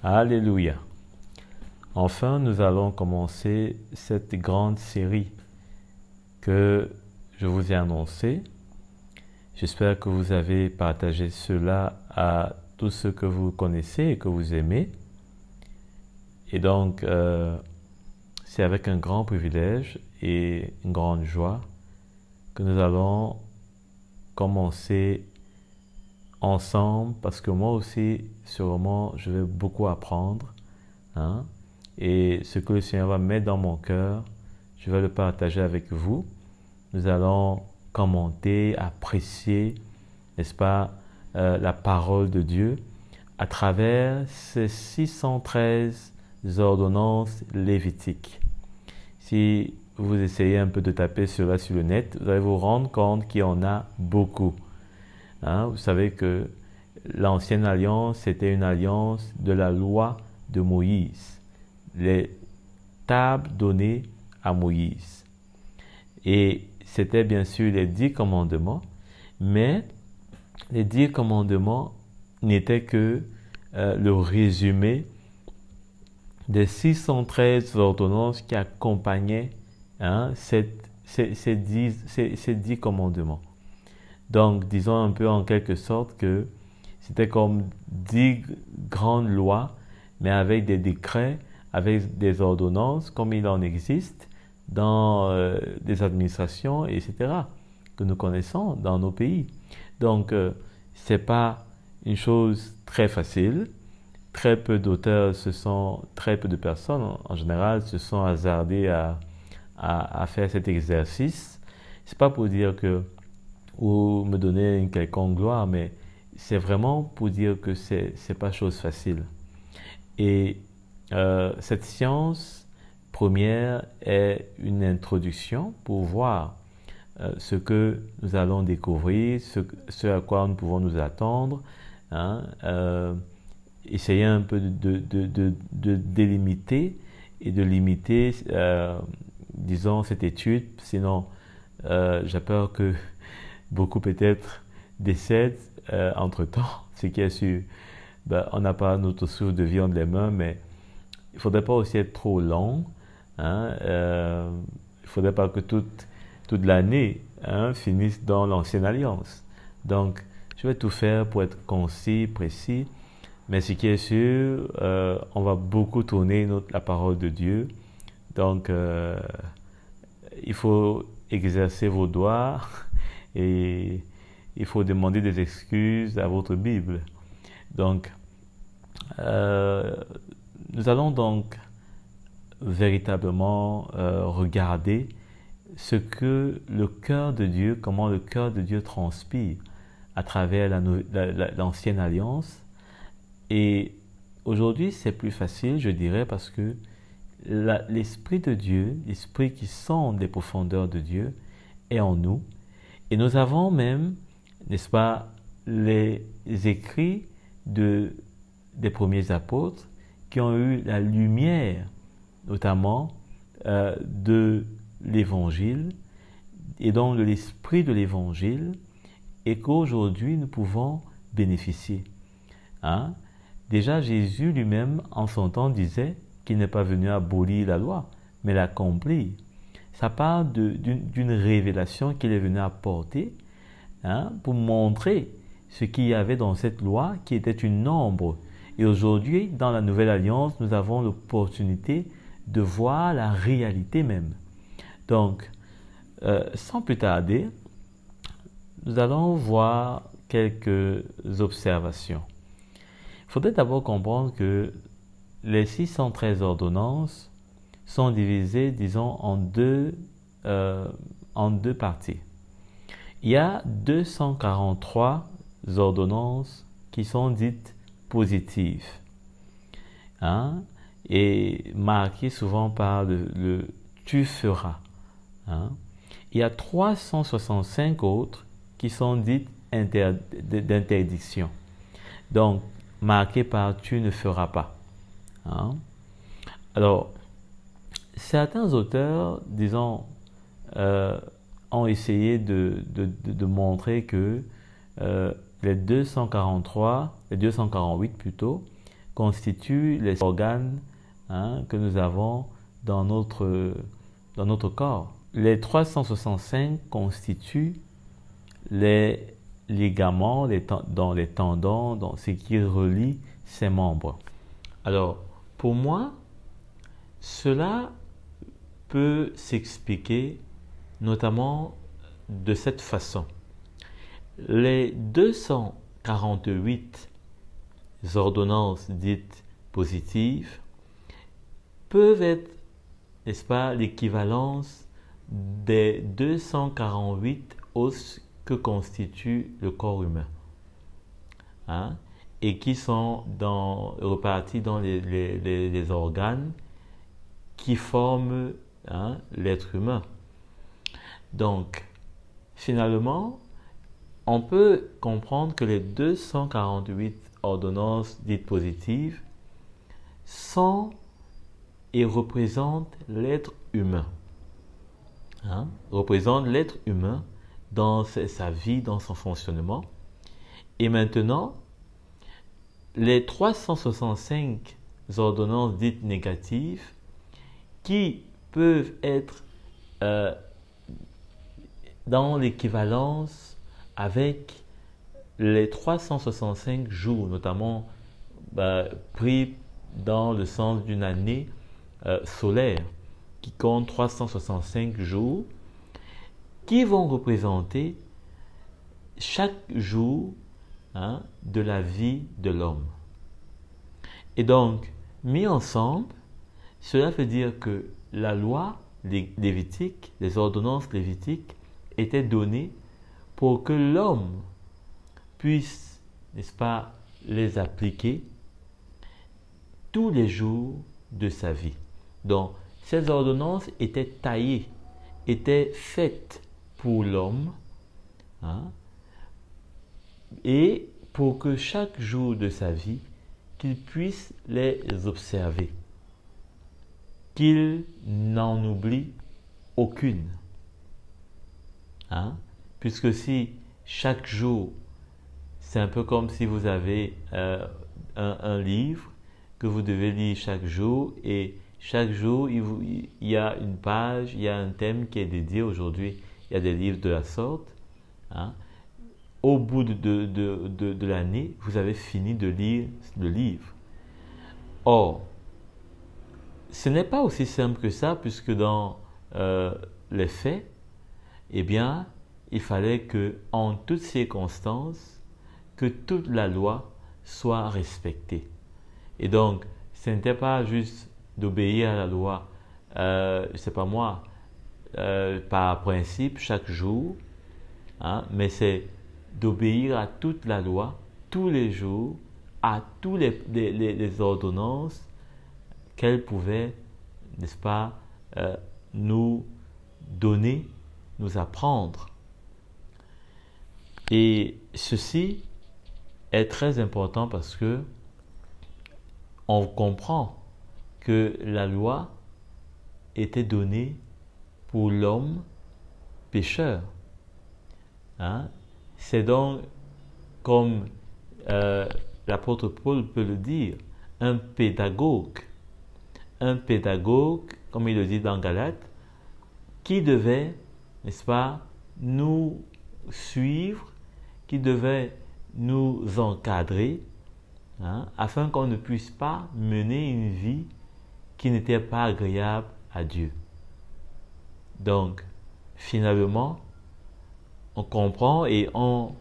Alléluia. Enfin, nous allons commencer cette grande série que je vous ai annoncée. J'espère que vous avez partagé cela à tous ceux que vous connaissez et que vous aimez. Et donc, c'est avec un grand privilège et une grande joie que nous allons commencer ensemble, parce que moi aussi, sûrement, je vais beaucoup apprendre. Et ce que le Seigneur va mettre dans mon cœur, je vais le partager avec vous. Nous allons commenter, apprécier, n'est-ce pas, la parole de Dieu à travers ces 613 ordonnances lévitiques. Si vous essayez un peu de taper cela sur le net, vous allez vous rendre compte qu'il y en a beaucoup. Vous savez que l'ancienne alliance, c'était une alliance de la loi de Moïse, les tables données à Moïse. Et c'était bien sûr les 10 commandements, mais les 10 commandements n'étaient que le résumé des 613 ordonnances qui accompagnaient ces 10 commandements. Donc, disons un peu en quelque sorte que c'était comme 10 grandes lois, mais avec des décrets, avec des ordonnances, comme il en existe dans des administrations, etc., que nous connaissons dans nos pays. Donc, ce n'est pas une chose très facile. Très peu d'auteurs, très peu de personnes, en général, se sont hasardés à faire cet exercice. Ce n'est pas pour dire que ou me donner une quelconque gloire, mais c'est vraiment pour dire que c'est pas chose facile. Et cette science première est une introduction pour voir ce que nous allons découvrir, ce à quoi nous pouvons nous attendre, essayer un peu de délimiter et de limiter, disons, cette étude, sinon j'ai peur que beaucoup peut-être décèdent entre-temps, ce qui est sûr. On n'a pas notre source de vie entre les mains, mais il ne faudrait pas aussi être trop long. Il ne faudrait pas que toute l'année finisse dans l'ancienne alliance. Donc, je vais tout faire pour être concis, précis, mais ce qui est sûr, on va beaucoup tourner la parole de Dieu. Donc, il faut exercer vos doigts et il faut demander des excuses à votre Bible. Donc, nous allons donc véritablement regarder ce que le cœur de Dieu, comment le cœur de Dieu transpire à travers l'ancienne alliance. Et aujourd'hui, c'est plus facile, je dirais, parce que l'Esprit de Dieu, l'Esprit qui sonde les profondeurs de Dieu, est en nous. Et nous avons même, n'est-ce pas, les écrits des premiers apôtres qui ont eu la lumière, notamment, de l'Évangile, et donc de l'esprit de l'Évangile, et qu'aujourd'hui nous pouvons bénéficier. Déjà, Jésus lui-même, en son temps, disait qu'il n'est pas venu abolir la loi, mais l'accomplir. Ça parle d'une révélation qu'il est venu apporter pour montrer ce qu'il y avait dans cette loi qui était une ombre. Et aujourd'hui, dans la Nouvelle Alliance, nous avons l'opportunité de voir la réalité même. Donc, sans plus tarder, nous allons voir quelques observations. Il faudrait d'abord comprendre que les 613 ordonnances sont divisées, disons, en deux parties. Il y a 243 ordonnances qui sont dites positives, et marquées souvent par le « tu feras ». Il y a 365 autres qui sont dites d'interdiction, donc marquées par « tu ne feras pas ». Alors, certains auteurs, disons, ont essayé de montrer que les 248 plutôt, constituent les organes que nous avons dans notre corps. Les 365 constituent les ligaments, dans les tendons, dans ce qui relie ces membres. Alors, pour moi, cela peut s'expliquer notamment de cette façon. Les 248 ordonnances dites positives peuvent être, n'est-ce pas, l'équivalence des 248 os que constitue le corps humain, et qui sont repartis dans les organes qui forment l'être humain. Donc, finalement, on peut comprendre que les 248 ordonnances dites positives sont et représentent l'être humain. Représentent l'être humain dans sa vie, dans son fonctionnement. Et maintenant, les 365 ordonnances dites négatives qui peuvent être dans l'équivalence avec les 365 jours, notamment pris dans le sens d'une année solaire qui compte 365 jours, qui vont représenter chaque jour de la vie de l'homme. Et donc, mis ensemble, cela veut dire que la loi lévitique, les ordonnances lévitiques, étaient données pour que l'homme puisse, n'est-ce pas, les appliquer tous les jours de sa vie. Donc, ces ordonnances étaient taillées, étaient faites pour l'homme, et pour que chaque jour de sa vie, qu'il puisse les observer, qu'il n'en oublie aucune. Puisque si chaque jour, c'est un peu comme si vous avez un livre que vous devez lire chaque jour, et chaque jour, il y a une page, il y a un thème qui est dédié. Aujourd'hui, il y a des livres de la sorte. Au bout de l'année, vous avez fini de lire le livre. Or, ce n'est pas aussi simple que ça, puisque dans les faits, eh bien, il fallait que, en toutes circonstances, que toute la loi soit respectée. Et donc, ce n'était pas juste d'obéir à la loi, c'est pas moi, par principe chaque jour, mais c'est d'obéir à toute la loi tous les jours, à tous les ordonnances qu'elle pouvait, n'est-ce pas, nous donner, nous apprendre. Et ceci est très important parce que on comprend que la loi était donnée pour l'homme pécheur. C'est donc, comme l'apôtre Paul peut le dire, un pédagogue. Un pédagogue, comme il le dit dans Galates, qui devait, n'est-ce pas, nous suivre, qui devait nous encadrer, afin qu'on ne puisse pas mener une vie qui n'était pas agréable à Dieu. Donc, finalement, on comprend et on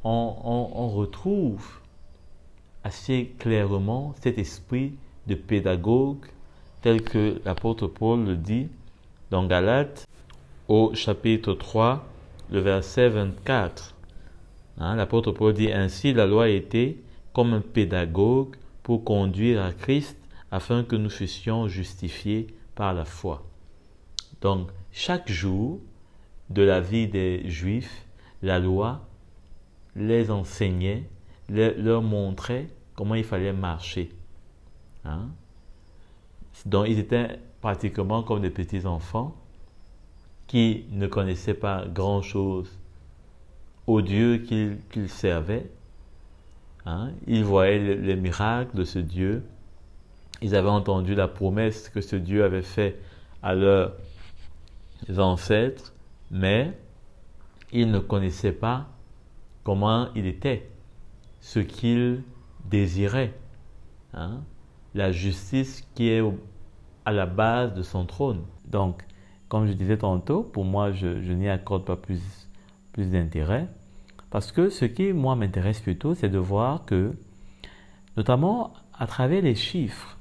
retrouve assez clairement cet esprit de pédagogue tel que l'apôtre Paul le dit dans Galates au chapitre 3, le verset 24. L'apôtre Paul dit ainsi: la loi était comme un pédagogue pour conduire à Christ afin que nous fussions justifiés par la foi. Donc, chaque jour de la vie des Juifs, la loi les enseignait, leur montrait comment il fallait marcher. Donc, ils étaient pratiquement comme des petits enfants qui ne connaissaient pas grand-chose au Dieu qu'ils servaient. Hein? Ils voyaient les miracles de ce Dieu. Ils avaient entendu la promesse que ce Dieu avait faite à leurs ancêtres, mais ils ne connaissaient pas comment il était, ce qu'il désirait, hein? La justice qui est à la base de son trône. Donc, comme je disais tantôt, pour moi, je n'y accorde pas plus d'intérêt, parce que ce qui, moi, m'intéresse plutôt, c'est de voir que, notamment à travers les chiffres,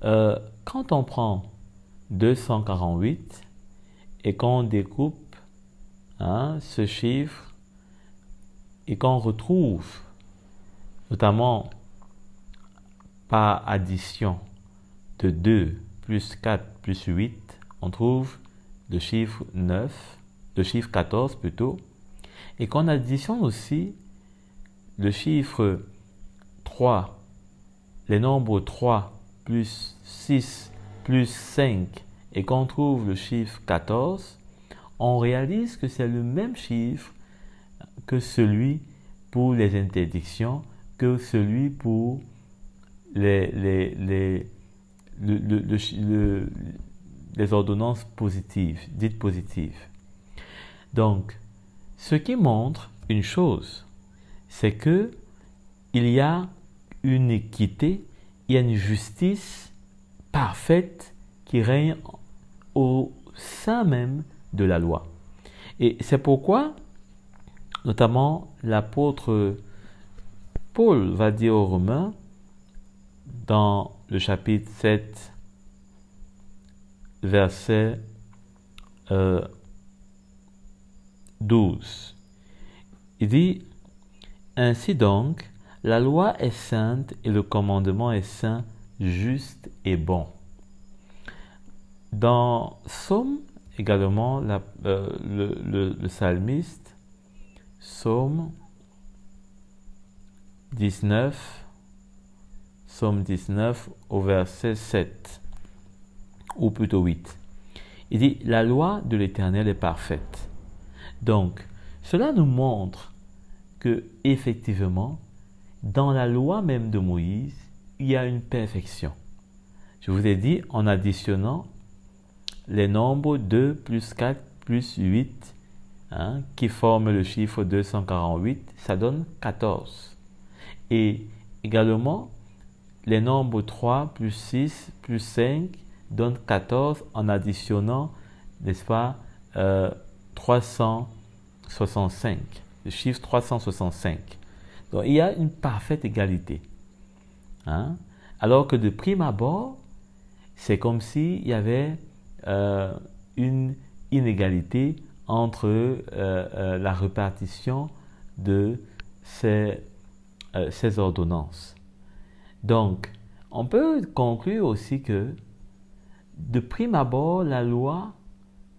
quand on prend 248 et qu'on découpe ce chiffre et qu'on retrouve, notamment par addition de 2 plus 4 plus 8, on trouve le chiffre 9, le chiffre 14 plutôt, et qu'on additionne aussi le chiffre 3, les nombres 3 plus 6 plus 5, et qu'on trouve le chiffre 14, on réalise que c'est le même chiffre que celui pour les interdictions, que celui pour les ordonnances positives, dites positives. Donc, ce qui montre une chose, c'est que il y a une équité, il y a une justice parfaite qui règne au sein même de la loi. Et c'est pourquoi, notamment, l'apôtre Paul va dire aux Romains, dans le chapitre 7, verset 12, il dit « Ainsi donc, la loi est sainte et le commandement est saint, juste et bon. » Dans Psaume également, le psalmiste, Psaume 19 au verset 7, ou plutôt 8. Il dit « La loi de l'Éternel est parfaite. » Donc, cela nous montre que, effectivement, dans la loi même de Moïse, il y a une perfection. Je vous ai dit, en additionnant les nombres 2 plus 4 plus 8, qui forment le chiffre 248, ça donne 14. Et également, les nombres 3 plus 6 plus 5 donnent 14 en additionnant, n'est-ce pas, 365, le chiffre 365. Donc, il y a une parfaite égalité. Alors que de prime abord, c'est comme s'il y avait une inégalité entre la répartition de ces ordonnances. Donc, on peut conclure aussi que de prime abord, la loi,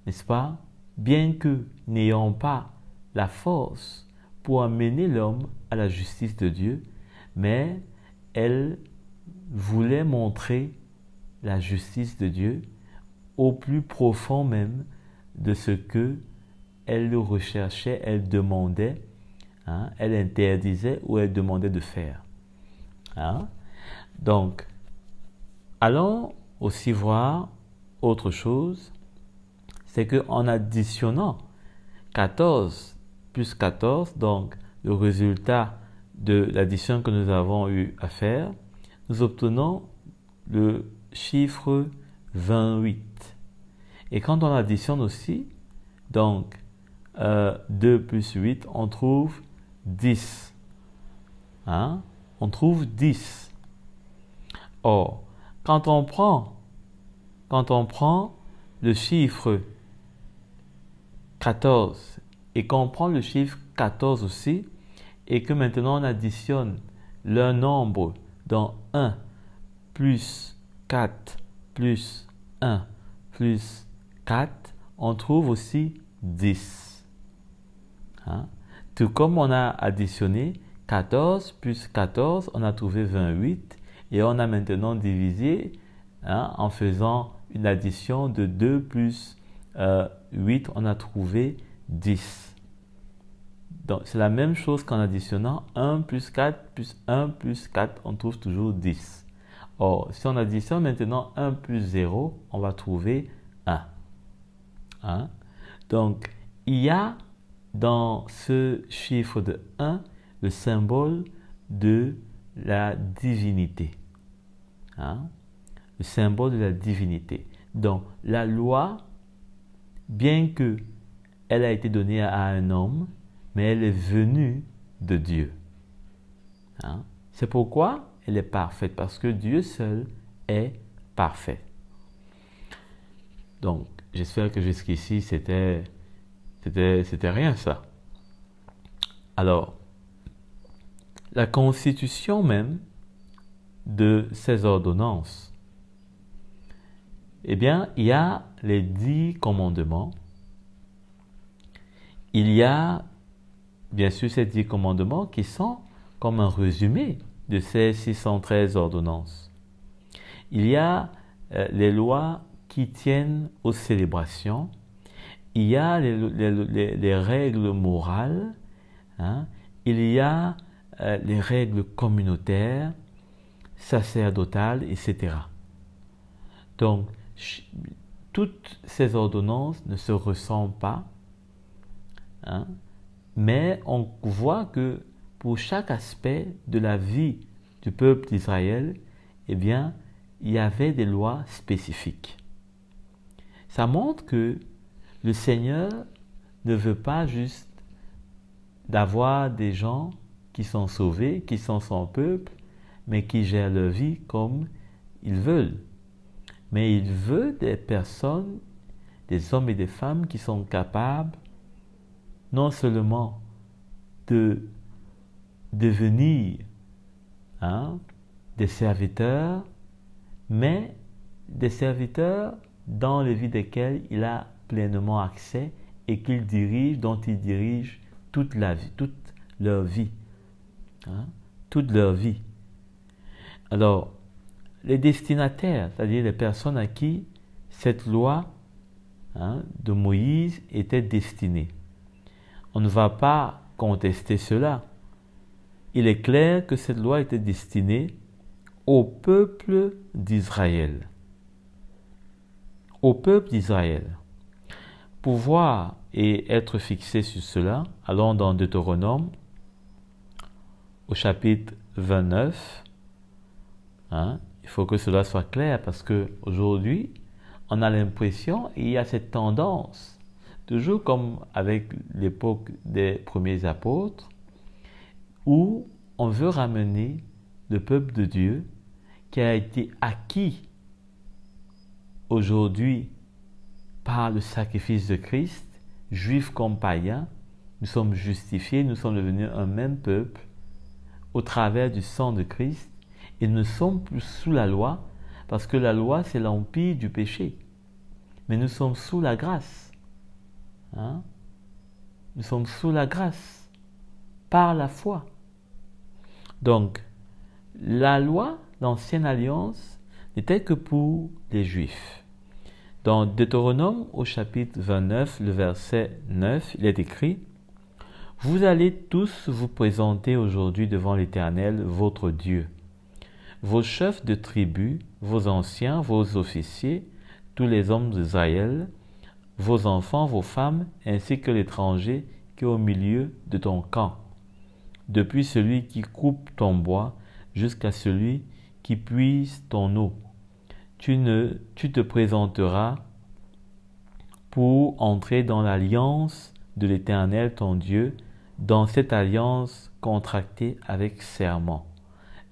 n'est-ce pas, bien que n'ayant pas la force pour amener l'homme à la justice de Dieu, mais elle voulait montrer la justice de Dieu au plus profond même de ce que elle recherchait, elle demandait, elle interdisait ou elle demandait de faire. Donc, allons aussi voir autre chose, c'est qu'en additionnant 14 plus 14, donc le résultat de l'addition que nous avons eu à faire, nous obtenons le chiffre 28. Et quand on additionne aussi, donc 2 plus 8, on trouve 10. On trouve 10. Or, quand on prend le chiffre 14 et qu'on prend le chiffre 14 aussi, et que maintenant on additionne leur nombre dans 1 plus 4 plus 1 plus 4, on trouve aussi 10. Tout comme on a additionné 14 plus 14, on a trouvé 28, Et on a maintenant divisé en faisant une addition de 2 plus 8, on a trouvé 10. Donc, c'est la même chose qu'en additionnant 1 plus 4 plus 1 plus 4, on trouve toujours 10. Or, si on additionne maintenant 1 plus 0, on va trouver 1. Donc, il y a dans ce chiffre de 1 le symbole de la divinité. Le symbole de la divinité. Donc, la loi, bien qu'elle a été donnée à un homme, mais elle est venue de Dieu. C'est pourquoi elle est parfaite, parce que Dieu seul est parfait. Donc, j'espère que jusqu'ici, c'était rien ça. Alors, la constitution même de ces ordonnances, eh bien, il y a les 10 commandements. Il y a, bien sûr, ces 10 commandements qui sont comme un résumé de ces 613 ordonnances. Il y a les lois qui tiennent aux célébrations. Il y a les règles morales. Il y a les règles communautaires, sacerdotales, etc. Donc, toutes ces ordonnances ne se ressemblent pas, mais on voit que pour chaque aspect de la vie du peuple d'Israël, eh bien, il y avait des lois spécifiques. Ça montre que le Seigneur ne veut pas juste d'avoir des gens qui sont sauvés, qui sont son peuple, mais qui gèrent leur vie comme ils veulent. Mais il veut des personnes, des hommes et des femmes qui sont capables non seulement de devenir des serviteurs, mais des serviteurs dans les vies desquels il a pleinement accès et dont il dirige toute leur vie. Toute leur vie. Alors, les destinataires, c'est-à-dire les personnes à qui cette loi de Moïse était destinée. On ne va pas contester cela. Il est clair que cette loi était destinée au peuple d'Israël. Au peuple d'Israël. Pour voir et être fixé sur cela, allons dans Deutéronome, au chapitre 29. Il faut que cela soit clair parce qu'aujourd'hui, on a l'impression, il y a cette tendance, toujours comme avec l'époque des premiers apôtres, où on veut ramener le peuple de Dieu qui a été acquis aujourd'hui par le sacrifice de Christ, juifs comme païens, nous sommes justifiés, nous sommes devenus un même peuple au travers du sang de Christ et nous ne sommes plus sous la loi parce que la loi c'est l'empire du péché. Mais nous sommes sous la grâce. Nous sommes sous la grâce par la foi. Donc, la loi, l'ancienne alliance, n'était que pour les Juifs. Dans Deutéronome, au chapitre 29, le verset 9, il est écrit « Vous allez tous vous présenter aujourd'hui devant l'Éternel, votre Dieu. Vos chefs de tribu, vos anciens, vos officiers, tous les hommes d'Israël, vos enfants, vos femmes, ainsi que l'étranger qui est au milieu de ton camp, depuis celui qui coupe ton bois jusqu'à celui qui puise ton eau. Tu te présenteras pour entrer dans l'alliance de l'Éternel ton Dieu, dans cette alliance contractée avec serment.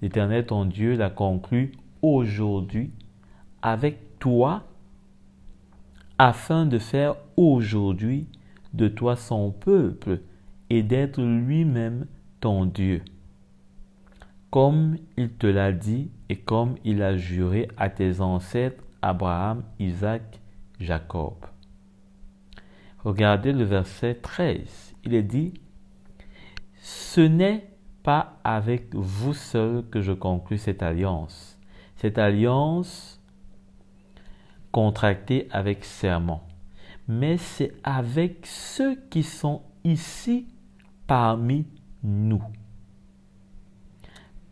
L'Éternel ton Dieu l'a conclue aujourd'hui avec toi, afin de faire aujourd'hui de toi son peuple et d'être lui-même ton Dieu, comme il te l'a dit et comme il a juré à tes ancêtres Abraham, Isaac, Jacob. Regardez le verset 13. Il est dit « Ce n'est pas avec vous seuls que je conclus cette alliance, cette alliance contractée avec serment, mais c'est avec ceux qui sont ici parmi nous,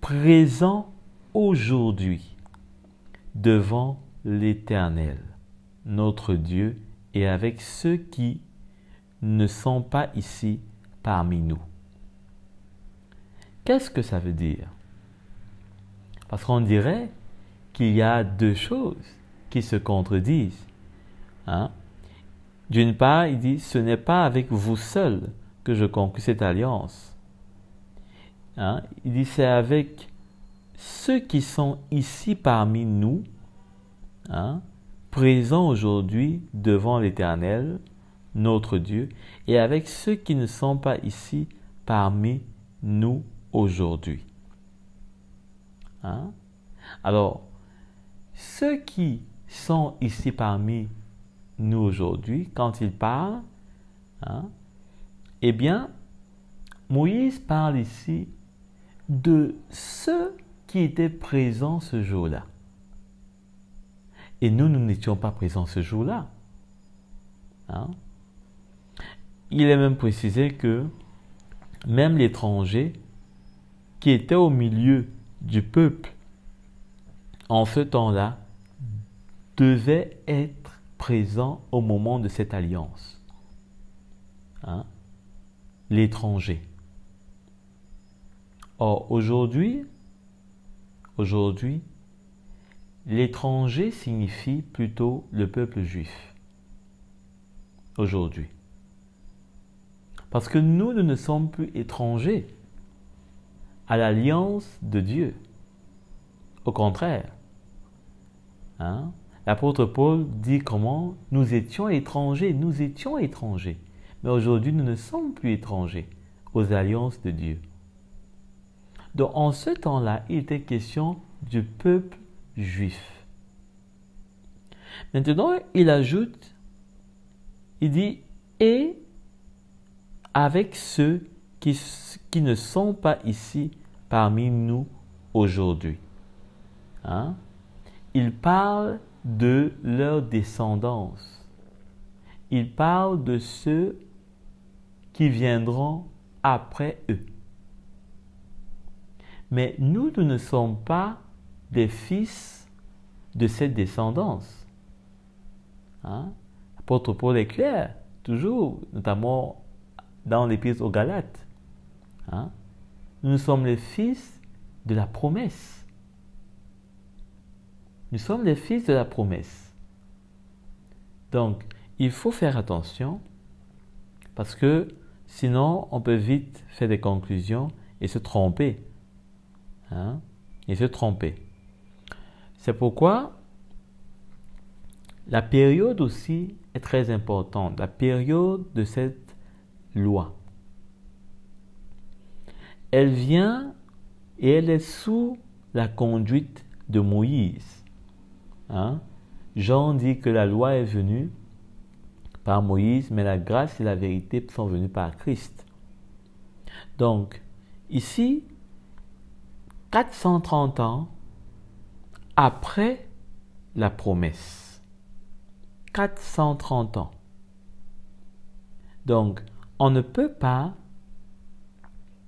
présents aujourd'hui devant l'Éternel, notre Dieu, et avec ceux qui ne sont pas ici parmi nous. Qu'est-ce que ça veut dire? Parce qu'on dirait qu'il y a deux choses qui se contredisent. D'une part, il dit, ce n'est pas avec vous seuls que je conclus cette alliance. Il dit, c'est avec ceux qui sont ici parmi nous, présents aujourd'hui devant l'Éternel, notre Dieu, et avec ceux qui ne sont pas ici parmi nous aujourd'hui. Alors, ceux qui sont ici parmi nous aujourd'hui, quand il parle, eh bien, Moïse parle ici de ceux qui étaient présents ce jour-là. Et nous n'étions pas présents ce jour-là. Il est même précisé que même l'étranger qui était au milieu du peuple en ce temps-là devait être présent au moment de cette alliance. L'étranger. Or, aujourd'hui, l'étranger signifie plutôt le peuple juif. Aujourd'hui. Parce que nous ne sommes plus étrangers à l'alliance de Dieu. Au contraire. L'apôtre Paul dit comment nous étions étrangers. Mais aujourd'hui, nous ne sommes plus étrangers aux alliances de Dieu. Donc, en ce temps-là, il était question du peuple juif. Maintenant, il ajoute, il dit, et avec ceux qui ne sont pas ici parmi nous aujourd'hui. Il parle de leur descendance. Il parle de ceux qui viendront après eux. Mais nous ne sommes pas des fils de cette descendance. L'apôtre Paul est clair, toujours, notamment dans l'épître aux Galates. Nous sommes les fils de la promesse. Nous sommes les fils de la promesse. Donc, il faut faire attention parce que sinon, on peut vite faire des conclusions et se tromper. C'est pourquoi la période aussi est très importante. La période de cette loi. Elle vient et elle est sous la conduite de Moïse. Jean dit que la loi est venue par Moïse, mais la grâce et la vérité sont venues par Christ. Donc, ici, 430 ans après la promesse. 430 ans. Donc, on ne peut pas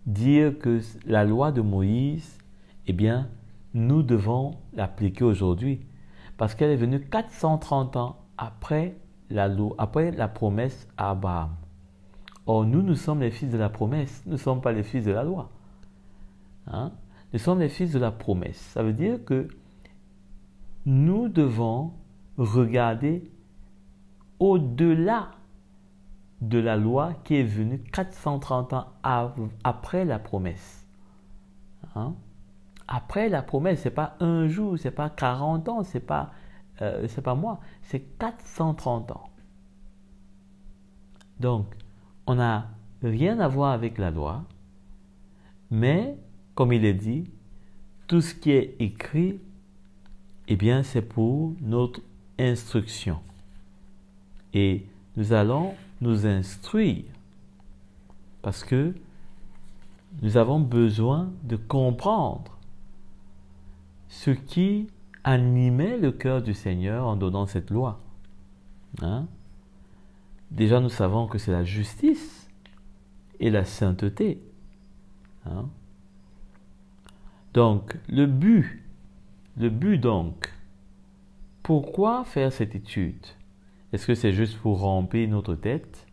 dire que la loi de Moïse, eh bien, nous devons l'appliquer aujourd'hui. Parce qu'elle est venue 430 ans après la loi, après la promesse à Abraham. Or, nous sommes les fils de la promesse. Nous ne sommes pas les fils de la loi. Nous sommes les fils de la promesse. Ça veut dire que nous devons regarder au-delà de la loi qui est venue 430 ans après la promesse. Après la promesse, ce n'est pas un jour, ce n'est pas 40 ans, ce n'est pas moi, c'est 430 ans. Donc, on n'a rien à voir avec la loi, mais, comme il est dit, tout ce qui est écrit, eh bien, c'est pour notre instruction. Et nous allons nous instruire parce que nous avons besoin de comprendre ce qui animait le cœur du Seigneur en donnant cette loi. Hein? Déjà, nous savons que c'est la justice et la sainteté. Hein? Donc, le but donc, pourquoi faire cette étude? Est-ce que c'est juste pour remplir notre tête,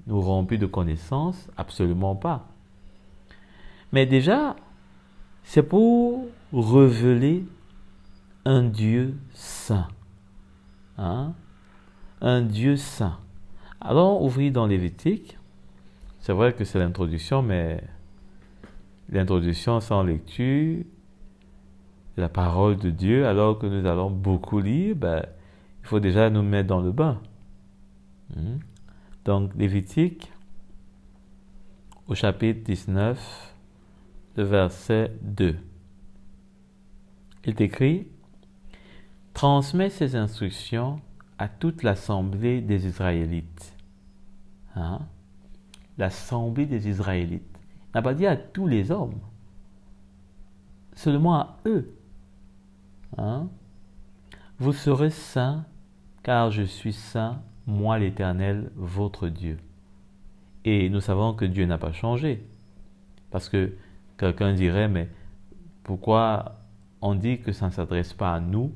nous remplir de connaissances? Absolument pas. Mais déjà, c'est pour révéler un Dieu saint. Hein? Un Dieu saint. Allons ouvrir dans Lévitique. C'est vrai que c'est l'introduction, mais l'introduction sans lecture, la parole de Dieu, alors que nous allons beaucoup lire, il faut déjà nous mettre dans le bain. Donc, Lévitique, au chapitre 19, le verset 2. Il est écrit: « Transmets ces instructions à toute l'assemblée des Israélites. » Hein? L'assemblée des Israélites. Il n'a pas dit à tous les hommes, seulement à eux. Hein? Vous serez saints, car je suis saint, moi l'Éternel, votre Dieu. Et nous savons que Dieu n'a pas changé. Parce que quelqu'un dirait, mais pourquoi on dit que ça ne s'adresse pas à nous,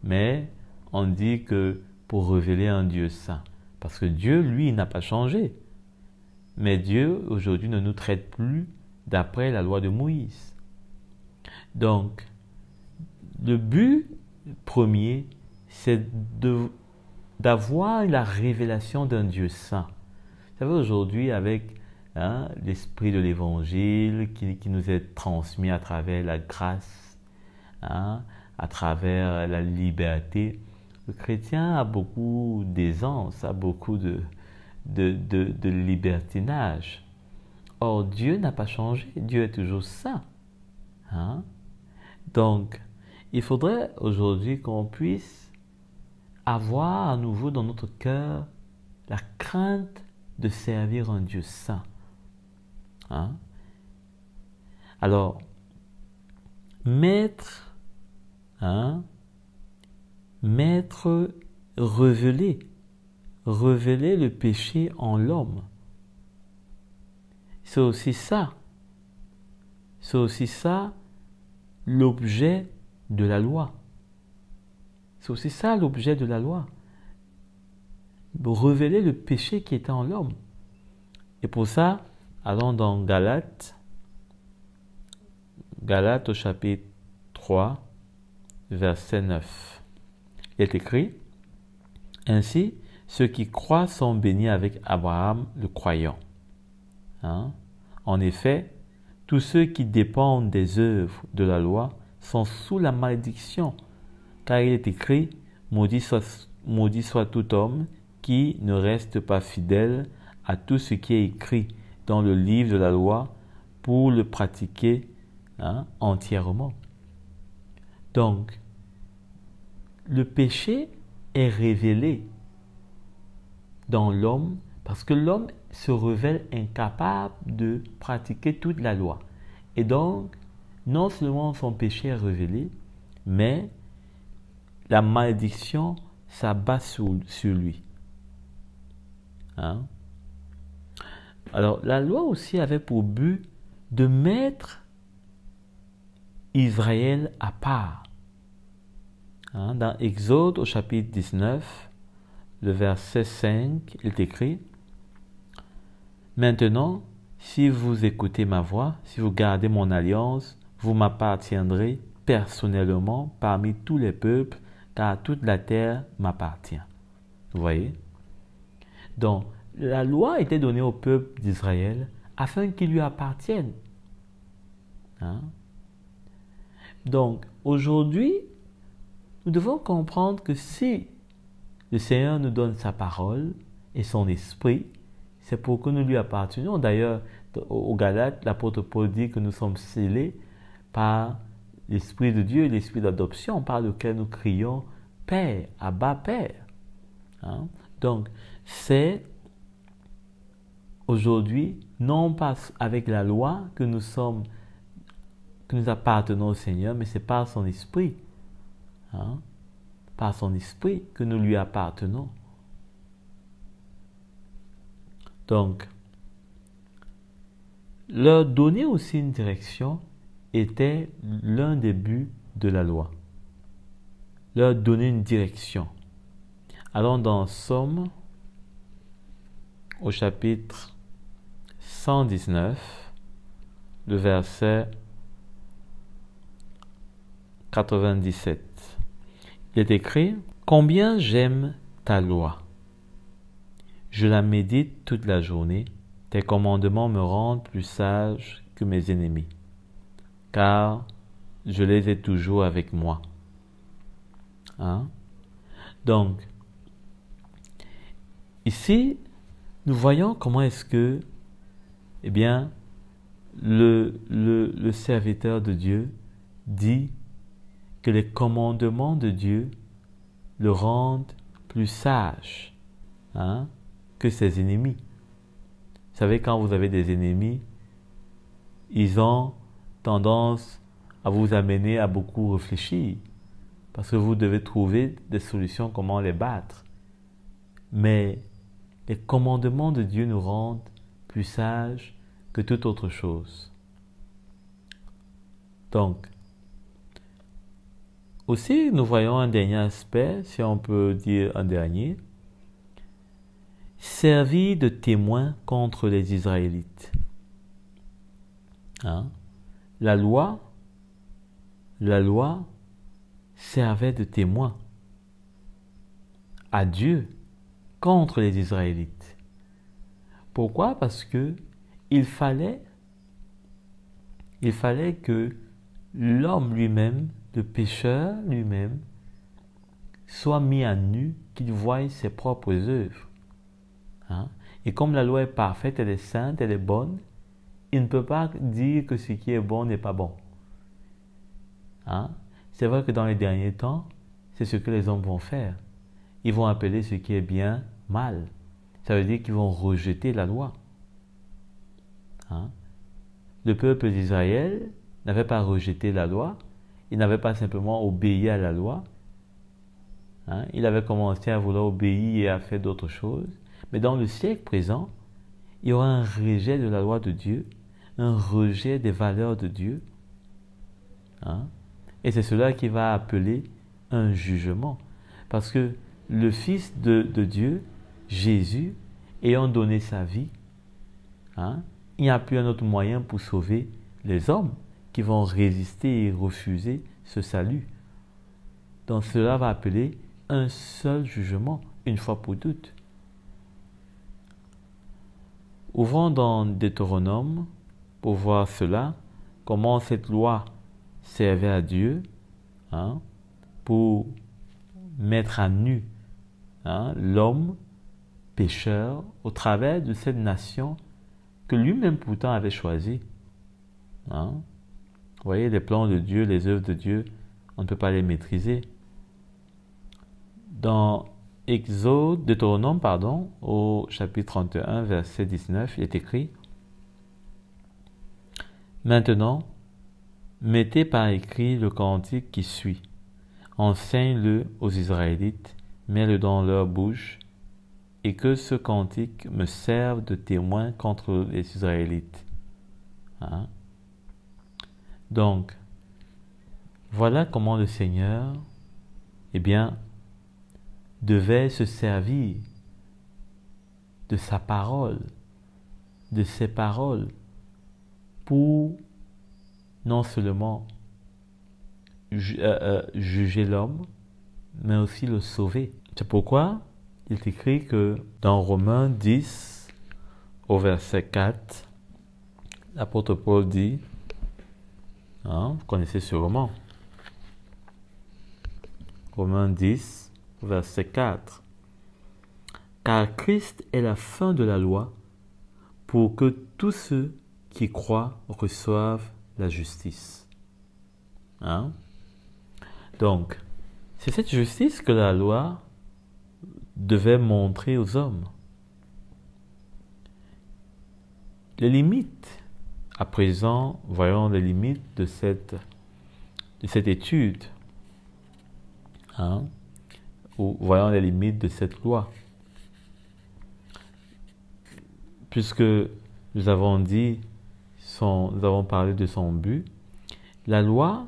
mais on dit que pour révéler un Dieu saint? Parce que Dieu, lui, n'a pas changé. Mais Dieu, aujourd'hui, ne nous traite plus d'après la loi de Moïse. Donc, le but premier, c'est d'avoir la révélation d'un Dieu saint. Vous savez, aujourd'hui, avec l'esprit de l'Évangile qui nous est transmis à travers la grâce, à travers la liberté, le chrétien a beaucoup d'aisance, a beaucoup de libertinage. Or, Dieu n'a pas changé, Dieu est toujours saint. Hein? Donc, il faudrait aujourd'hui qu'on puisse avoir à nouveau dans notre cœur la crainte de servir un Dieu saint. Hein? Alors, maître, révéler le péché en l'homme. C'est aussi ça l'objet de la loi. C'est aussi ça l'objet de la loi. Révéler le péché qui était en l'homme. Et pour ça, allons dans Galates au chapitre 3, verset 9. Il est écrit: « Ainsi, ceux qui croient sont bénis avec Abraham le croyant. » Hein? En effet, tous ceux qui dépendent des œuvres de la loi sont sous la malédiction, car il est écrit: « Maudit soit tout homme qui ne reste pas fidèle à tout ce qui est écrit dans le livre de la loi pour le pratiquer entièrement. » Donc, le péché est révélé dans l'homme parce que l'homme se révèle incapable de pratiquer toute la loi. Et donc, non seulement son péché est révélé, mais la malédiction s'abat sur lui. Hein? Alors, la loi aussi avait pour but de mettre Israël à part. Hein? Dans Exode au chapitre 19, le verset 5, il est écrit: « Maintenant, si vous écoutez ma voix, si vous gardez mon alliance, vous m'appartiendrez personnellement parmi tous les peuples, car toute la terre m'appartient. » Vous voyez? Donc, la loi était donnée au peuple d'Israël afin qu'il lui appartienne. Hein? Donc, aujourd'hui, nous devons comprendre que si le Seigneur nous donne sa parole et son esprit, c'est pour que nous lui appartenions. D'ailleurs, au Galates, l'apôtre Paul dit que nous sommes scellés par l'Esprit de Dieu, l'Esprit d'adoption, par lequel nous crions « Père, Abba, Père ». Hein? Donc, c'est aujourd'hui, non pas avec la loi que nous appartenons au Seigneur, mais c'est par son esprit. hein, par son esprit que nous lui appartenons. Donc, leur donner aussi une direction était l'un des buts de la loi. Leur donner une direction. Allons dans Somme, au chapitre 119, le verset 97. Il est écrit: Combien j'aime ta loi! Je la médite toute la journée. Tes commandements me rendent plus sage que mes ennemis, car je les ai toujours avec moi. Hein? Donc, ici, nous voyons comment est-ce que, eh bien, le serviteur de Dieu dit que les commandements de Dieu le rendent plus sage, hein, que ses ennemis. Vous savez, quand vous avez des ennemis, ils ont tendance à vous amener à beaucoup réfléchir, parce que vous devez trouver des solutions comment les battre. Mais les commandements de Dieu nous rendent plus sages que toute autre chose. Donc, aussi, nous voyons un dernier aspect, si on peut dire un dernier, servir de témoin contre les Israélites. Hein? La loi servait de témoin à Dieu contre les Israélites. Pourquoi? Parce que il fallait que l'homme lui-même, le pécheur lui-même, soit mis à nu, qu'il voie ses propres œuvres. Hein? Et comme la loi est parfaite, elle est sainte, elle est bonne, il ne peut pas dire que ce qui est bon n'est pas bon. Hein? C'est vrai que dans les derniers temps, c'est ce que les hommes vont faire. Ils vont appeler ce qui est bien mal. Ça veut dire qu'ils vont rejeter la loi. Hein? Le peuple d'Israël n'avait pas rejeté la loi, il n'avait pas simplement obéi à la loi. Hein? Il avait commencé à vouloir obéir et à faire d'autres choses. Mais dans le siècle présent, il y aura un rejet de la loi de Dieu, un rejet des valeurs de Dieu. Hein? Et c'est cela qui va appeler un jugement. Parce que le Fils de Dieu, Jésus, ayant donné sa vie, hein, il n'y a plus un autre moyen pour sauver les hommes qui vont résister et refuser ce salut. Donc cela va appeler un seul jugement, une fois pour toutes. Ouvrons dans Deutéronome pour voir cela, comment cette loi servait à Dieu, hein, pour mettre à nu, hein, l'homme pécheur au travers de cette nation que lui-même pourtant avait choisie. Hein? Vous voyez, les plans de Dieu, les œuvres de Dieu, on ne peut pas les maîtriser. Dans Deutéronome, au chapitre 31, verset 19, il est écrit: Maintenant, mettez par écrit le cantique qui suit. Enseigne-le aux Israélites, mets-le dans leur bouche, et que ce cantique me serve de témoin contre les Israélites. Hein? Donc, voilà comment le Seigneur, eh bien, devait se servir de sa parole, de ses paroles, pour non seulement juger l'homme, mais aussi le sauver. C'est pourquoi il est écrit que dans Romains 10, au verset 4, l'apôtre Paul dit, hein, vous connaissez ce roman, Romains 10, verset 4, car Christ est la fin de la loi pour que tous ceux qui croient reçoivent la justice. Hein? Donc, c'est cette justice que la loi devait montrer aux hommes. Les limites, à présent, voyons les limites de cette étude. Hein? Ou voyons les limites de cette loi. Puisque nous avons parlé de son but, la loi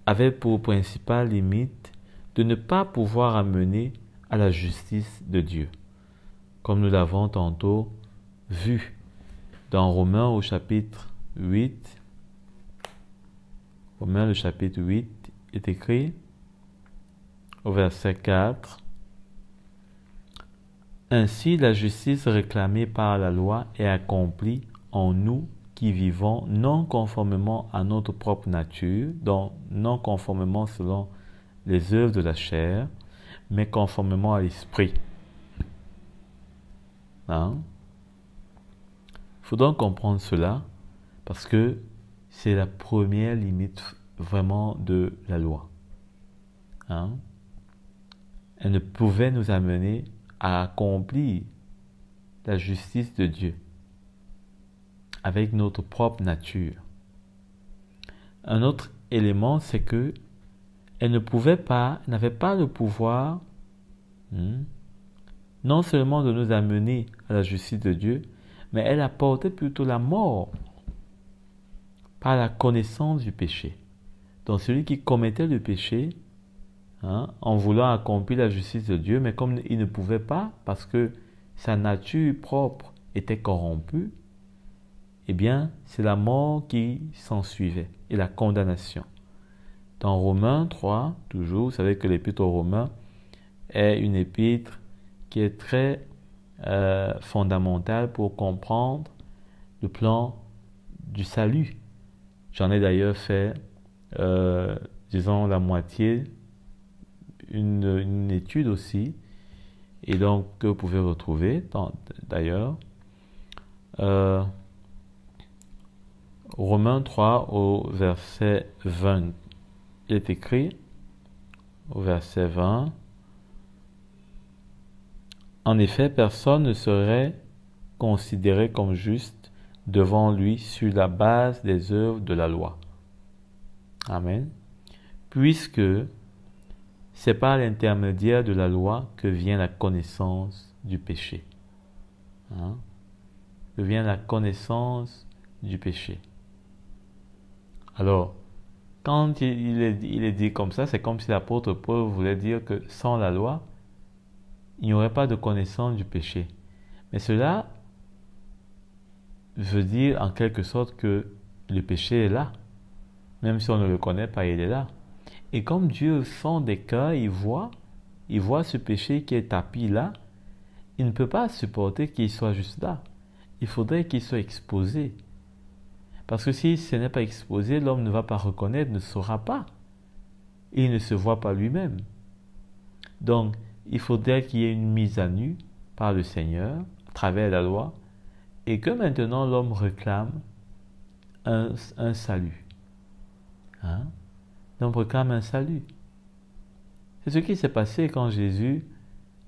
avait pour principale limite de ne pas pouvoir amener à la justice de Dieu, comme nous l'avons tantôt vu dans Romains au chapitre 8. Romains le chapitre 8 est écrit au verset 4. Ainsi, la justice réclamée par la loi est accomplie en nous qui vivons non conformément à notre propre nature, donc non conformément selon les œuvres de la chair, mais conformément à l'esprit. Hein? Il faut donc comprendre cela parce que c'est la première limite vraiment de la loi. Hein? Elle ne pouvait nous amener à accomplir la justice de Dieu avec notre propre nature. Un autre élément, c'est que elle n'avait pas le pouvoir non seulement de nous amener à la justice de Dieu, mais elle apportait plutôt la mort par la connaissance du péché. Donc celui qui commettait le péché, en voulant accomplir la justice de Dieu, mais comme il ne pouvait pas, parce que sa nature propre était corrompue, eh bien, c'est la mort qui s'ensuivait et la condamnation. Dans Romains 3, toujours, vous savez que l'épître aux Romains est une épître qui est très fondamentale pour comprendre le plan du salut. J'en ai d'ailleurs fait, disons, la moitié, une étude aussi, et donc que vous pouvez retrouver d'ailleurs. Romains 3 au verset 20, il est écrit au verset 20: En effet, personne ne serait considéré comme juste devant lui sur la base des œuvres de la loi. Amen. Puisque c'est par l'intermédiaire de la loi que vient la connaissance du péché. Que vient la connaissance du péché. Alors, quand il est dit comme ça, c'est comme si l'apôtre Paul voulait dire que sans la loi, il n'y aurait pas de connaissance du péché. Mais cela veut dire en quelque sorte que le péché est là. Même si on ne le connaît pas, il est là. Et comme Dieu, au fond des cœurs, il voit ce péché qui est tapis là, il ne peut pas supporter qu'il soit juste là. Il faudrait qu'il soit exposé. Parce que si ce n'est pas exposé, l'homme ne va pas reconnaître, ne saura pas. Et il ne se voit pas lui-même. Donc, il faudrait qu'il y ait une mise à nu par le Seigneur, à travers la loi, et que maintenant l'homme réclame un salut. L'homme réclame un salut. C'est ce qui s'est passé quand Jésus,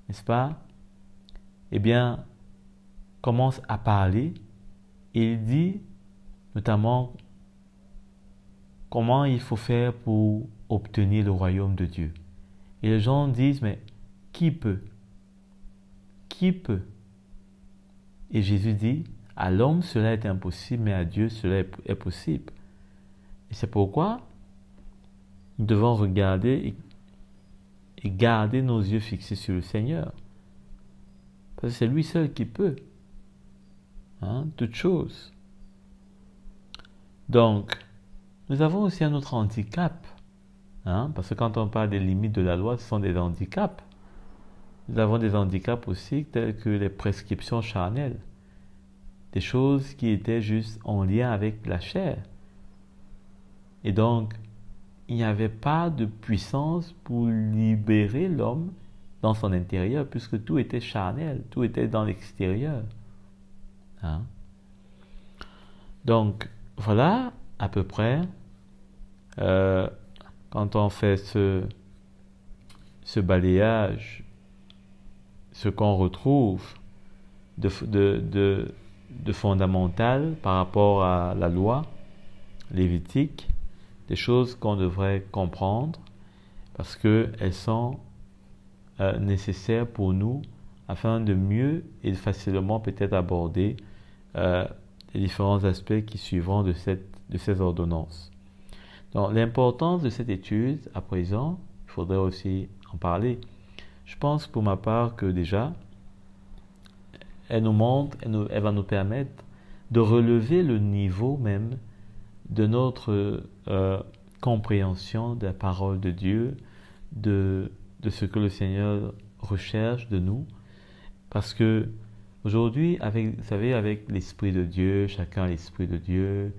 n'est-ce pas, eh bien, commence à parler, et il dit notamment comment il faut faire pour obtenir le royaume de Dieu. Et les gens disent, mais qui peut? Qui peut? Et Jésus dit, à l'homme cela est impossible, mais à Dieu cela est possible. Et c'est pourquoi nous devons regarder et garder nos yeux fixés sur le Seigneur. Parce que c'est lui seul qui peut. Toutes choses. Donc, nous avons aussi un autre handicap. Parce que quand on parle des limites de la loi, ce sont des handicaps. Nous avons des handicaps aussi tels que les prescriptions charnelles. Des choses qui étaient juste en lien avec la chair. Et donc, il n'y avait pas de puissance pour libérer l'homme dans son intérieur, puisque tout était charnel, tout était dans l'extérieur. Donc, voilà à peu près, quand on fait ce balayage, ce qu'on retrouve de fondamental par rapport à la loi lévitique, des choses qu'on devrait comprendre, parce qu'elles sont nécessaires pour nous afin de mieux et facilement peut-être aborder les différents aspects qui suivront de ces ordonnances. Donc l'importance de cette étude, à présent, il faudrait aussi en parler. Je pense pour ma part que déjà, elle nous montre, elle va nous permettre de relever le niveau même de notre compréhension de la parole de Dieu, de ce que le Seigneur recherche de nous. Parce que aujourd'hui, vous savez, avec l'Esprit de Dieu, chacun a l'Esprit de Dieu,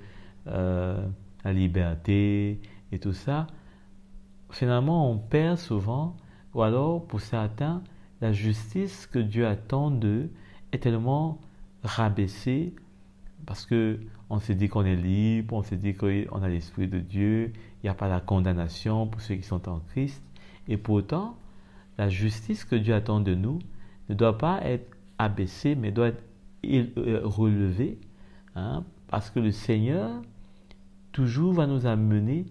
la liberté et tout ça, finalement on perd souvent, ou alors pour certains, la justice que Dieu attend d'eux est tellement rabaissée parce que on se dit qu'on est libre, on se dit qu'on a l'Esprit de Dieu, il n'y a pas la condamnation pour ceux qui sont en Christ. Et pourtant, la justice que Dieu attend de nous ne doit pas être abaissée, mais doit être relevée, hein, parce que le Seigneur toujours va nous amener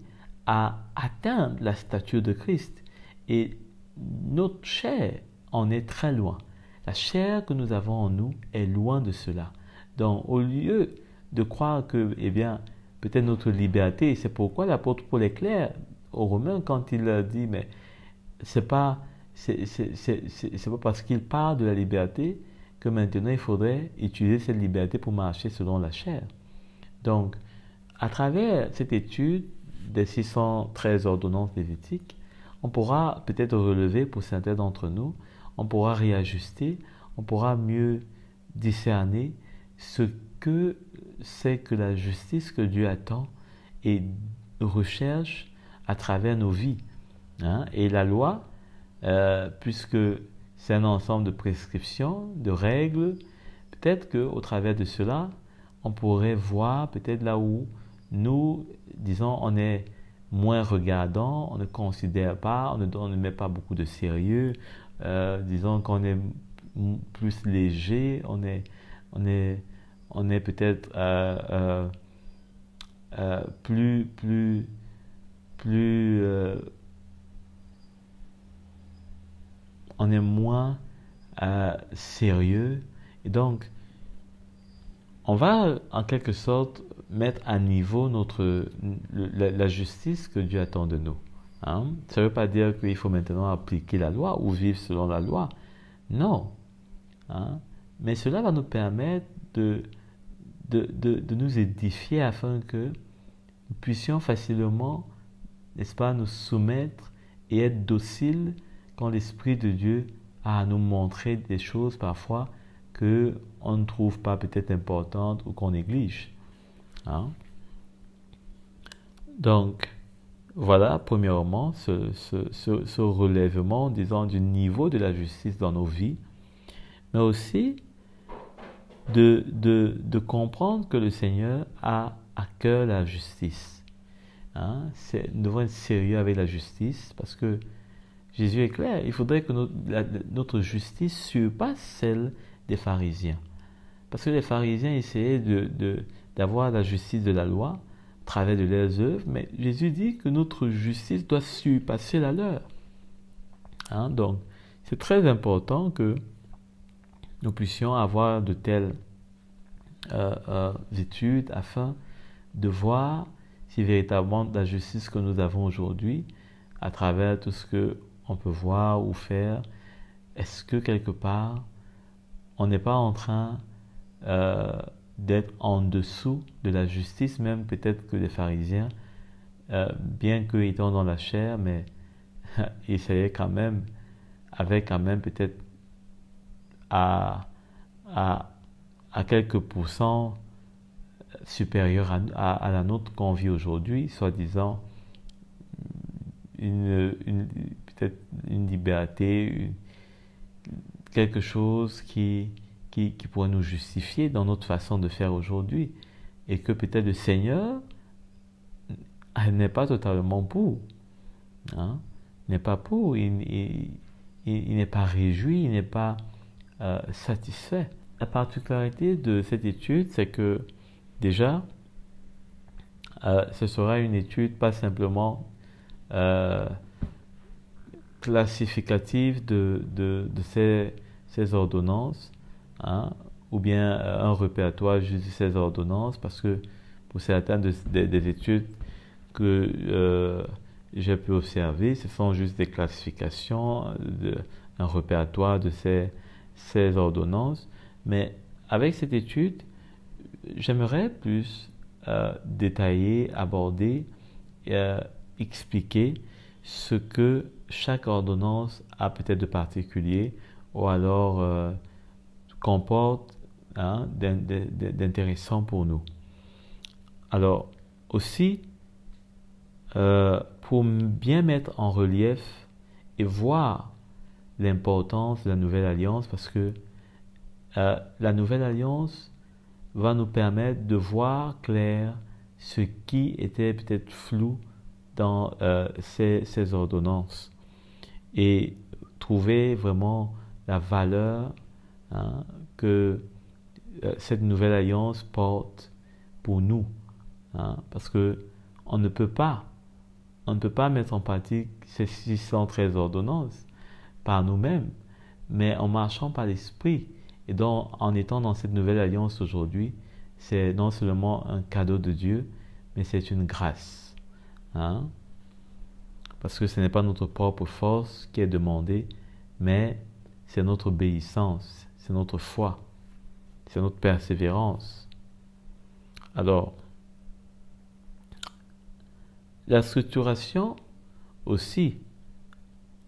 à atteindre la stature de Christ. Et notre chair en est très loin. La chair que nous avons en nous est loin de cela. Donc, au lieu de croire que, eh bien, peut-être notre liberté, c'est pourquoi l'apôtre Paul est clair aux Romains quand il dit, mais c'est pas parce qu'il parle de la liberté que maintenant il faudrait utiliser cette liberté pour marcher selon la chair. Donc, à travers cette étude des 613 ordonnances lévitiques, on pourra peut-être relever pour certains d'entre nous, on pourra réajuster, on pourra mieux discerner ce que c'est que la justice que Dieu attend et recherche à travers nos vies. Hein? Et la loi, puisque c'est un ensemble de prescriptions, de règles, peut-être qu'au travers de cela, on pourrait voir peut-être là où nous, disons, on est moins regardant, on ne considère pas, on ne met pas beaucoup de sérieux, disons qu'on est plus léger, on est peut-être plus on est moins sérieux. Et donc, on va en quelque sorte mettre à niveau la justice que Dieu attend de nous. Hein? Ça ne veut pas dire qu'il faut maintenant appliquer la loi ou vivre selon la loi. Non. Hein? Mais cela va nous permettre de nous édifier afin que nous puissions facilement, n'est-ce pas, nous soumettre et être dociles quand l'Esprit de Dieu a à nous montrer des choses parfois qu'on ne trouve pas peut-être importantes ou qu'on néglige. Hein? Donc, voilà, premièrement, ce relèvement, disons, du niveau de la justice dans nos vies, mais aussi de comprendre que le Seigneur a à cœur la justice. Hein? Nous devons être sérieux avec la justice parce que Jésus est clair, il faudrait que notre justice surpasse celle des pharisiens. Parce que les pharisiens essayaient d'avoir la justice de la loi à travers de leurs œuvres, mais Jésus dit que notre justice doit surpasser la leur. Hein? Donc, c'est très important que nous puissions avoir de telles études afin de voir si véritablement la justice que nous avons aujourd'hui, à travers tout ce qu'on peut voir ou faire, est-ce que quelque part, on n'est pas en train d'être en dessous de la justice, même peut-être que les pharisiens, bien qu'eux étant dans la chair, mais essayaient quand même, avec quand même peut-être à quelques pourcents supérieur à la nôtre qu'on vit aujourd'hui, soi-disant peut-être une liberté, quelque chose qui pourrait nous justifier dans notre façon de faire aujourd'hui, et que peut-être le Seigneur n'est pas totalement pour. Hein? Il n'est pas pour, il n'est pas réjoui, il n'est pas satisfait. La particularité de cette étude, c'est que déjà, ce sera une étude pas simplement classificatif de ces ordonnances, hein, ou bien un répertoire juste de ces ordonnances, parce que pour certaines des études que j'ai pu observer, ce sont juste des classifications, un répertoire de ces ordonnances. Mais avec cette étude, j'aimerais plus détailler, aborder, expliquer ce que chaque ordonnance a peut-être de particulier ou alors comporte, hein, d'intéressant pour nous. Alors aussi, pour bien mettre en relief et voir l'importance de la nouvelle alliance, parce que la nouvelle alliance va nous permettre de voir clair ce qui était peut-être flou dans ces ordonnances et trouver vraiment la valeur, hein, que cette nouvelle alliance porte pour nous, hein, parce que on ne peut pas mettre en pratique ces 613 ordonnances par nous-mêmes, mais en marchant par l'Esprit et donc en étant dans cette nouvelle alliance aujourd'hui, c'est non seulement un cadeau de Dieu, mais c'est une grâce, hein? Parce que ce n'est pas notre propre force qui est demandée, mais c'est notre obéissance, c'est notre foi, c'est notre persévérance. Alors, la structuration aussi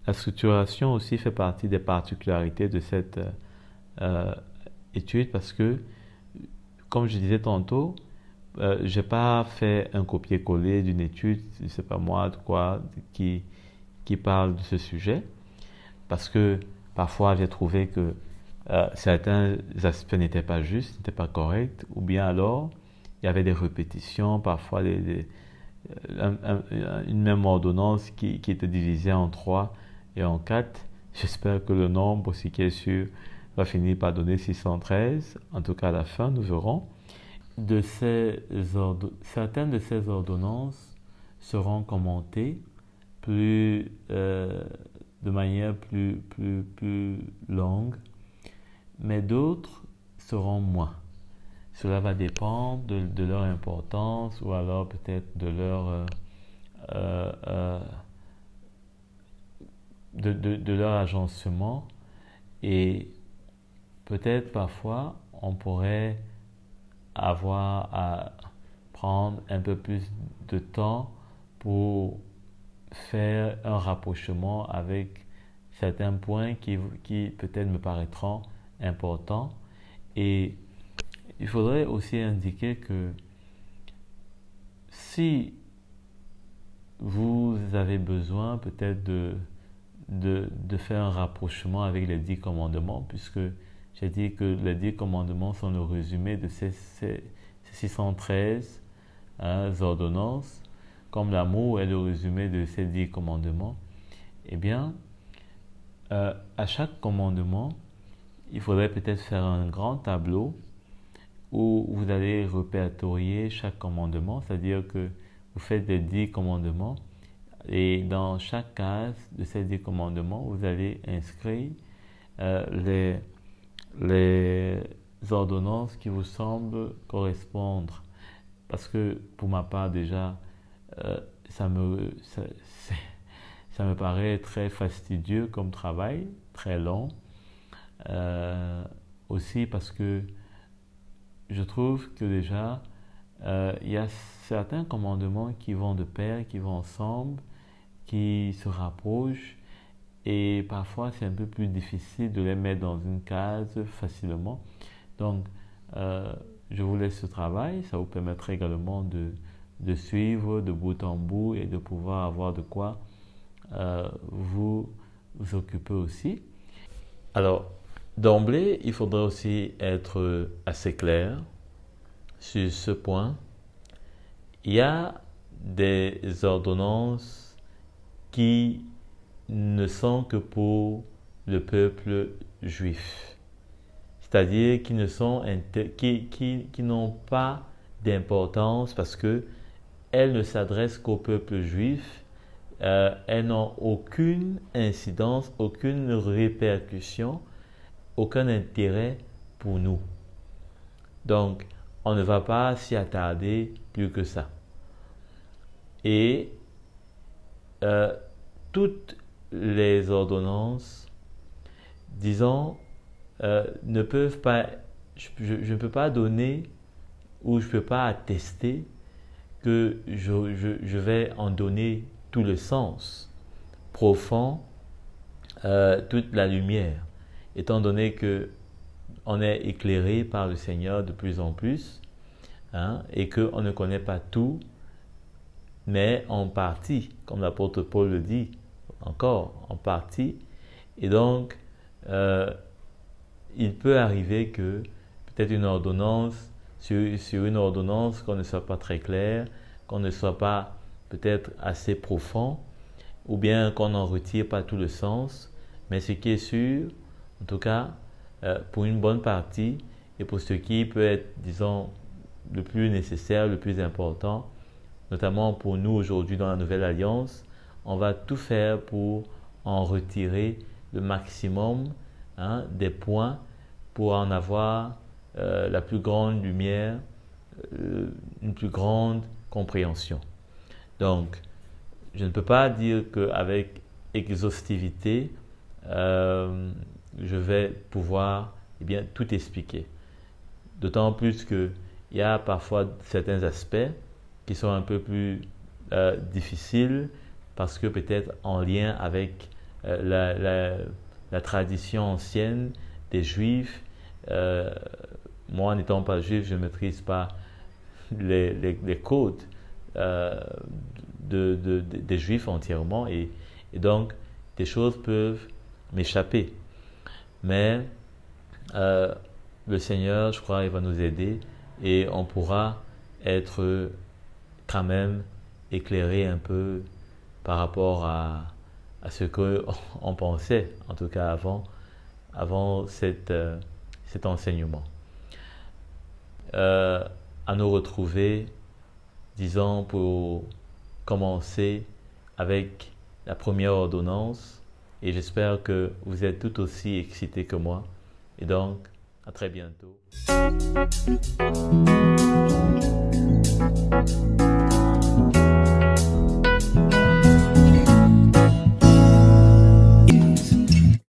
fait partie des particularités de cette étude, parce que, comme je disais tantôt, j'ai pas fait un copier-coller d'une étude, je sais pas moi de quoi, qui parle de ce sujet, parce que parfois j'ai trouvé que certains aspects n'étaient pas justes, n'étaient pas corrects, ou bien alors il y avait des répétitions, parfois une même ordonnance qui était divisée en 3 et en 4. J'espère que le nombre aussi qui est sûr va finir par donner 613. En tout cas, à la fin, nous verrons. Certaines de ces ordonnances seront commentées de manière plus longue, mais d'autres seront moins. Cela va dépendre de leur importance ou alors peut-être de leur agencement, et peut-être parfois on pourrait avoir à prendre un peu plus de temps pour faire un rapprochement avec certains points qui peut-être me paraîtront importants. Et il faudrait aussi indiquer que si vous avez besoin peut-être de faire un rapprochement avec les 10 commandements, puisque j'ai dit que les 10 commandements sont le résumé de ces 613 ordonnances, comme l'amour est le résumé de ces 10 commandements. Eh bien, à chaque commandement, il faudrait peut-être faire un grand tableau où vous allez répertorier chaque commandement, c'est-à-dire que vous faites les 10 commandements et dans chaque case de ces 10 commandements, vous allez inscrire les ordonnances qui vous semblent correspondre. Parce que pour ma part déjà, ça me paraît très fastidieux comme travail, très long. Aussi parce que je trouve que déjà, il y a certains commandements qui vont de pair, qui vont ensemble, qui se rapprochent, et parfois c'est un peu plus difficile de les mettre dans une case facilement. Donc, je vous laisse ce travail, ça vous permettra également de suivre de bout en bout et de pouvoir avoir de quoi vous occuper aussi. Alors, d'emblée, il faudrait aussi être assez clair sur ce point. Il y a des ordonnances qui ne sont que pour le peuple juif, c'est-à-dire qui n'ont pas d'importance parce que elles ne s'adressent qu'au peuple juif, elles n'ont aucune incidence, aucune répercussion, aucun intérêt pour nous. Donc, on ne va pas s'y attarder plus que ça. Et toutes les ordonnances, disons, ne peuvent pas, je ne peux pas donner ou je ne peux pas attester que je vais en donner tout le sens profond, toute la lumière, étant donné que on est éclairé par le Seigneur de plus en plus, hein, et qu'on ne connaît pas tout, mais en partie, comme l'apôtre Paul le dit, encore en partie. Et donc, il peut arriver que peut-être une ordonnance, sur une ordonnance, qu'on ne soit pas très clair, qu'on ne soit pas peut-être assez profond, ou bien qu'on n'en retire pas tout le sens. Mais ce qui est sûr, en tout cas, pour une bonne partie, et pour ce qui peut être, disons, le plus nécessaire, le plus important, notamment pour nous aujourd'hui dans la Nouvelle Alliance, on va tout faire pour en retirer le maximum, hein, des points pour en avoir la plus grande lumière, une plus grande compréhension. Donc, je ne peux pas dire qu'avec exhaustivité, je vais pouvoir tout expliquer. D'autant plus qu'il y a parfois certains aspects qui sont un peu plus difficiles parce que peut-être en lien avec la tradition ancienne des Juifs. Moi, n'étant pas juif, je ne maîtrise pas les codes des Juifs entièrement et donc des choses peuvent m'échapper. Mais le Seigneur, je crois, il va nous aider et on pourra être quand même éclairé un peu par rapport à ce qu'on pensait, en tout cas avant cet enseignement. À nous retrouver, disons, pour commencer avec la première ordonnance, et j'espère que vous êtes tout aussi excités que moi. Et donc, à très bientôt.